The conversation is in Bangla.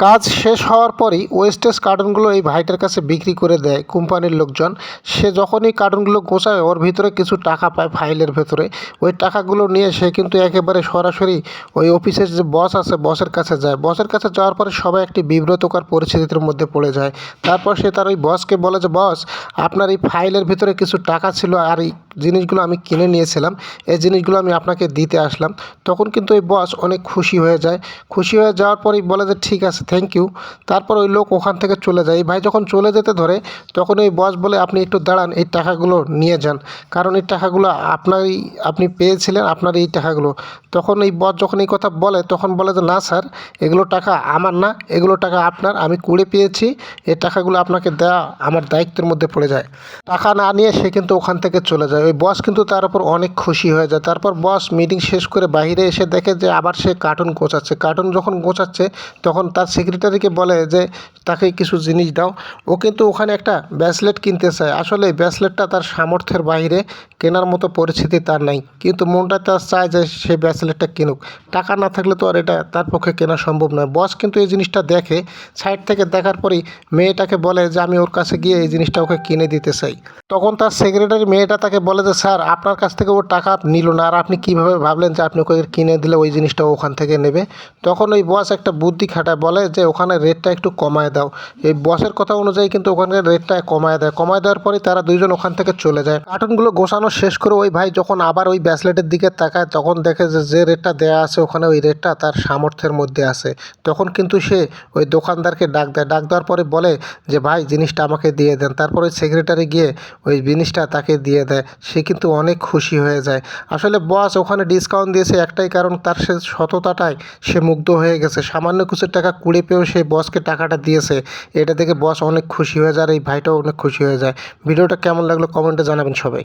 কাজ শেষ হওয়ার পরই ওয়েস্টেজ কার্টুনগুলো এই ভাইটার কাছে বিক্রি করে দেয় কোম্পানির লোকজন। সে যখনই কার্টুনগুলো গোছায় ওর ভিতরে কিছু টাকা পায় ফাইলের ভেতরে। ওই টাকাগুলো নিয়ে সে কিন্তু একেবারে সরাসরি ওই অফিসের যে বস আছে বসের কাছে যায়। বসের কাছে যাওয়ার পরে সবাই একটি বিব্রতকর পরিস্থিতির মধ্যে পড়ে যায়। তারপর সে তার ওই বসকে বলে যে, বস, আপনার এই ফাইলের ভিতরে কিছু টাকা ছিল আর এই জিনিসগুলো আমি কিনে নিয়েছিলাম, এই জিনিসগুলো আমি আপনাকে দিতে আসলাম। তখন কিন্তু ওই বস অনেক খুশি হয়ে যায়। খুশি হয়ে যাওয়ার পরেই বলে যে, ঠিক আছে, থ্যাংক ইউ। তারপর ওই লোক ওখান থেকে চলে যায়। এই ভাই যখন চলে যেতে ধরে তখন ওই বস বলে, আপনি একটু দাঁড়ান, এই টাকাগুলো নিয়ে যান, কারণ এই টাকাগুলো আপনারই, আপনি পেয়েছিলেন, আপনার এই টাকাগুলো। তখন এই বস যখন এই কথা বলে তখন বলে যে, না স্যার, এগুলো টাকা আমার না, এগুলো টাকা আপনার, আমি কুড়ে পেয়েছি, এই টাকাগুলো আপনাকে দেওয়া আমার দায়িত্বের মধ্যে পড়ে যায়। টাকা না নিয়ে সে কিন্তু ওখান থেকে চলে যায়। ওই বস কিন্তু তার উপর অনেক খুশি হয়ে যায়। তারপর বস মিটিং শেষ করে বাইরে এসে দেখে যে আবার সে কার্টুন গোছাচ্ছে। কার্টুন যখন গোছাচ্ছে তখন তার সেক্রেটারিকে বলে যে, তাকে কিছু জিনিস দাও। ও কিন্তু ওখানে একটা ব্রেসলেট কিনতে চায়। আসলে এই ব্রেসলেটটা তার সামর্থ্যের বাইরে, কেনার মতো পরিস্থিতি তার নাই, কিন্তু মনটা তার চায় যে সে ব্রেসলেটটা কিনুক। টাকা না থাকলে তো আর এটা তার পক্ষে কেনা সম্ভব নয়। বস কিন্তু এই জিনিসটা দেখে, সাইড থেকে দেখার পরেই মেয়েটাকে বলে যে, আমি ওর কাছে গিয়ে এই জিনিসটা ওকে কিনে দিতে চাই। তখন তার সেক্রেটারি মেয়েটা তাকে বলে যে, স্যার, আপনার কাছ থেকে ও টাকা নিল না, আর আপনি কীভাবে ভাবলেন যে আপনি ওকে কিনে দিলে ওই জিনিসটা ওখান থেকে নেবে? তখন ওই বস একটা বুদ্ধি খাটায়, বলে যে ওখানে রেটটা একটু কমায় দাও। এই বসের কথা অনুযায়ী কিন্তু ওখানকার রেটটা কমায় দেয়। কমায় দেওয়ার পরে তারা দুইজন ওখান থেকে চলে যায়। কার্টুনগুলো গোছানো শেষ করে ওই ভাই যখন আবার ওই ব্রেসলেটের দিকে তাকায় তখন দেখে যে যে রেটটা দেওয়া আছে ওখানে, ওই রেটটা তার সামর্থ্যের মধ্যে আছে। তখন কিন্তু সে ওই দোকানদারকে ডাক দেয়। ডাক দেওয়ার পরে বলে যে, ভাই, জিনিসটা আমাকে দিয়ে দেন। তারপর ওই সেক্রেটারি গিয়ে ওই জিনিসটা তাকে দিয়ে দেয়। সে কিন্তু অনেক খুশি হয়ে যায়। আসলে বস ওখানে ডিসকাউন্ট দিয়েছে একটাই কারণ, তার সে সততাটায় সে মুগ্ধ হয়ে গেছে। সামান্য কিছু টাকা কুড়ে পেয়েও সে বসকে টাকাটা দিয়েছে। এটা দেখে বস অনেক খুশি হয়ে যায় আর এই ভাইটাও অনেক খুশি হয়ে যায়। ভিডিওটা কেমন লাগলো কমেন্টে জানাবেন সবাই।